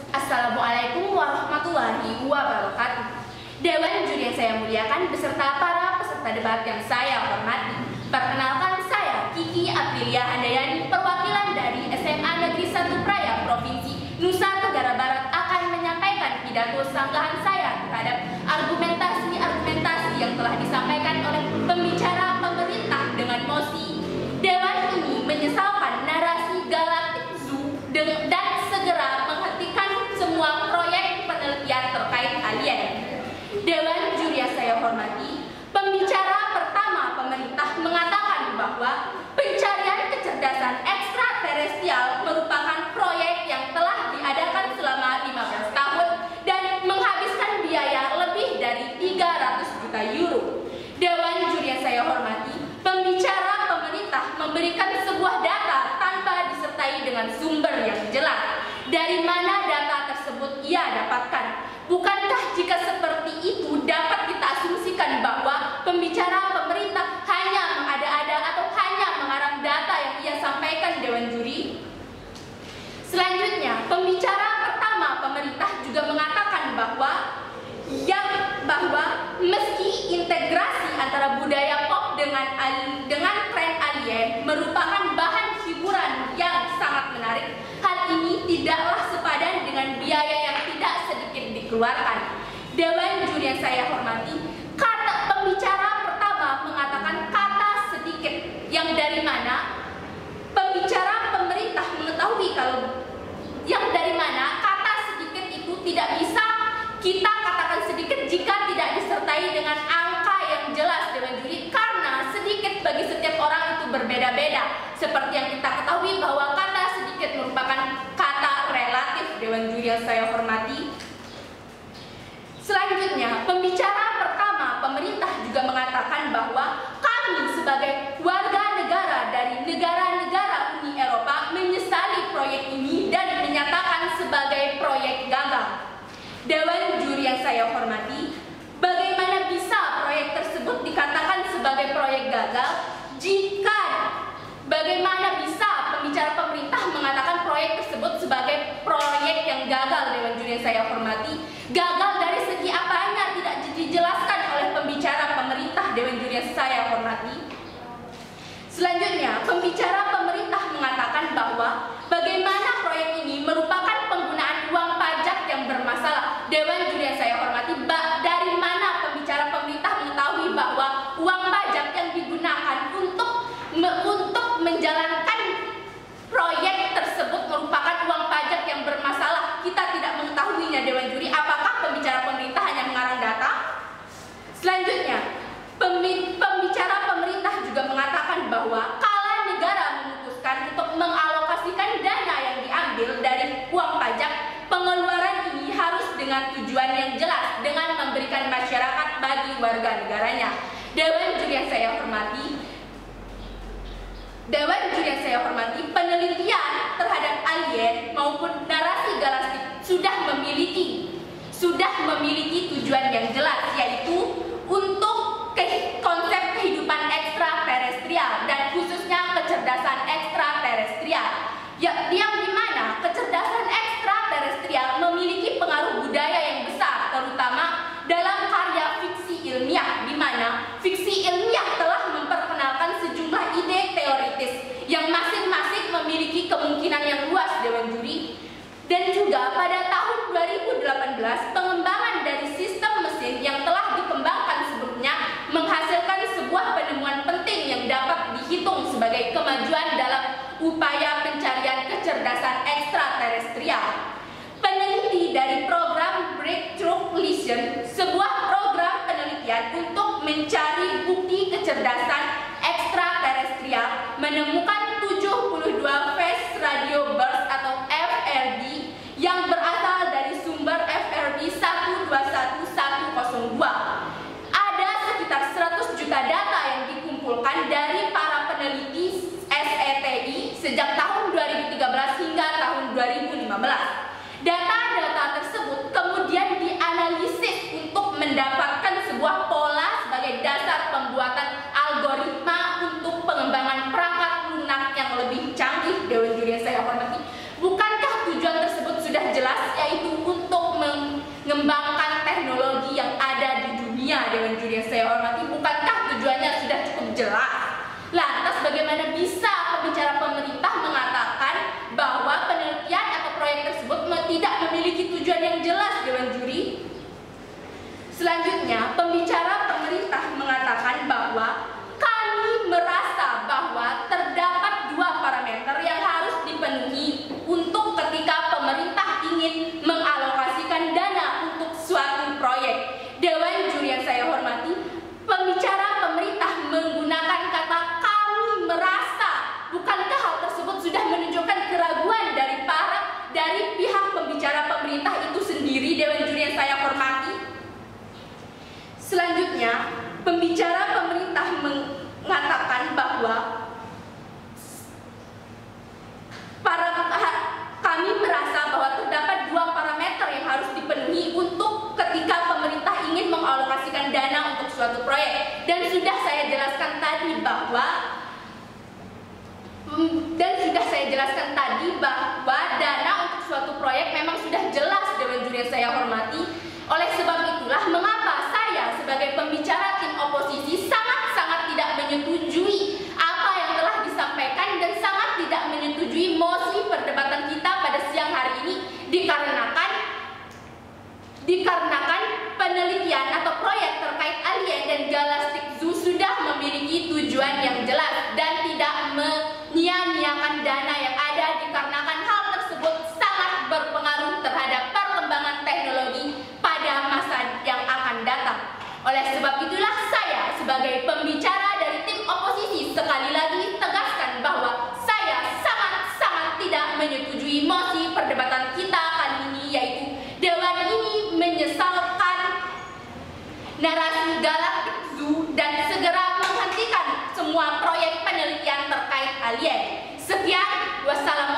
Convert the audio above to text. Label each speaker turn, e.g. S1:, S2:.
S1: Assalamualaikum warahmatullahi wabarakatuh. Dewan juri yang saya muliakan beserta para peserta debat yang saya hormati. Perkenalkan, saya Kiki Aprilia Handayani, perwakilan dari SMA Negeri 1 Praia Provinsi Nusa Tenggara Barat, akan menyampaikan pidato sanggahan saya terhadap argumentasi-argumentasi yang telah disampaikan oleh pembicara pemerintah dengan mosi. Dewan ini menyesalkan narasi galaktik zoo dan segera menghentikan semua proyek penelitian terkait alien. Dewan juri yang saya hormati, pembicara pertama pemerintah mengatakan bahwa pencarian kecerdasan ekstraterestrial merupakan proyek yang telah diadakan selama 15 tahun dan menghabiskan biaya lebih dari 300 juta euro. Dewan juri yang saya hormati, pembicara pemerintah memberikan sebuah data tanpa disertai dengan sumber yang jelas. Dari mana data tersebut ia dapatkan? Bukankah jika seperti itu dapat kita asumsikan bahwa pembicara pemerintah hanya mengada-ada atau hanya mengarang data yang ia sampaikan Dewan juri? Selanjutnya, pembicara pertama pemerintah juga mengatakan bahwa meski integrasi antara budaya pop dengan tren alien merupakan bahan hiburan yang sangat menarik, hal ini tidaklah sepadan dengan biaya yang tidak sedikit dikeluarkan. Dewan juri yang saya hormati, kata pembicara pertama mengatakan kata sedikit, yang dari mana pembicara pemerintah mengetahui kalau yang dari mana kata sedikit itu tidak bisa kita katakan sedikit jika tidak disertai dengan angka yang jelas, Dewan juri, karena sedikit bagi setiap orang itu berbeda-beda. Seperti yang kita ketahui bahwa kata sedikit merupakan kata relatif, Dewan juri yang saya hormati. Selanjutnya, pembicara pertama pemerintah juga mengatakan bahwa kami sebagai warga negara dari negara-negara Uni Eropa menyesali proyek ini dan menyatakan sebagai proyek gagal. Dewan juri yang saya hormati, bagaimana bisa proyek tersebut dikatakan sebagai proyek gagal jika bagaimana bisa pembicara pemerintah mengatakan proyek tersebut sebagai proyek yang gagal? Dewan juri yang saya hormati, gagal dari segi apanya tidak dijelaskan oleh pembicara pemerintah, Dewan juri yang saya hormati. Selanjutnya, pembicara pemerintah mengatakan bahwa bagaimana proyek ini merupakan penggunaan uang pajak yang bermasalah. Dewan juri yang saya hormati, dari mana pembicara pemerintah mengetahui bahwa uang pajak yang digunakan untuk menjalankan proyek tersebut merupakan uang pajak yang bermasalah? Kita tidak mengetahuinya, Dewan juri. Apakah pembicara pemerintah hanya mengarang data? Selanjutnya, pembicara pemerintah juga mengatakan bahwa kala negara memutuskan untuk mengalokasikan dana yang diambil dari uang pajak, pengeluaran ini harus dengan tujuan yang jelas, dengan memberikan masyarakat bagi warga negaranya. Dewan juri yang saya hormati, penelitian terhadap alien maupun narasi galaktik sudah memiliki tujuan yang jelas, yaitu untuk konsep kehidupan ekstraterestrial dan khususnya kecerdasan ekstraterestrial, yang dimana kecerdasan ekstraterestrial memiliki pengaruh budaya yang besar, terutama dalam karya fiksi ilmiah, di mana fiksi ilmiah telah memperkenalkan sejumlah ide teoritis yang masing-masing memiliki kemungkinan yang luas, Dewan juri. Dan juga pada tahun 2018, pengembangan dari sistem mesin yang telah dikembangkan sebelumnya menghasilkan sebuah penemuan penting yang dapat dihitung sebagai kemajuan dalam upaya pencarian kecerdasan ekstraterestrial. Peneliti dari program Breakthrough Collision, sebuah program penelitian untuk mencari bukti kecerdasan ekstraterestrial, menemukan 72 phase radio burst atau FRB yang berasal dari sumber FRB 121102. Ada sekitar 100 juta data yang dikumpulkan dari para peneliti SETI sejak tahun 2013 hingga tahun 2015. Data-data tersebut kemudian dianalisis untuk mendapatkan sebuah pola sebagai dasar pembuatan algoritma untuk pengembangan perangkat lunak yang lebih canggih, Dewan juri yang saya hormati. Bukankah tujuan tersebut sudah jelas, yaitu Selanjutnya, pembicara pemerintah mengatakan bahwa kami merasa bahwa terdapat 2 parameter yang harus dipenuhi untuk ketika pemerintah ingin mengalokasikan dana untuk suatu proyek. Dan sudah saya jelaskan tadi bahwa dana untuk suatu proyek memang sudah jelas Dewan Juri yang saya hormati. Oleh sebab itulah mengapa saya sebagai pembicara tim oposisi sangat-sangat tidak menyetujui apa yang telah disampaikan dan sangat tidak menyetujui mosi perdebatan kita pada siang hari ini dikarenakan penelitian atau proyek terkait alien dan Galactic Zoo sudah memiliki tujuan yang jelas dan tidak menyia-nyiakan dana yang ada, dikarenakan hal tersebut sangat berpengaruh terhadap perkembangan teknologi pada masa yang akan datang. Oleh sebab itulah saya sebagai pembicara dari tim oposisi sekali lagi tegaskan bahwa saya sangat-sangat tidak menyetujui mosi perdebatan kita kali ini, yaitu Dewan ini menyesalkan narasi Galactic Zoo dan segera menghentikan semua proyek penelitian terkait alien. Sekian, wassalamualaikum.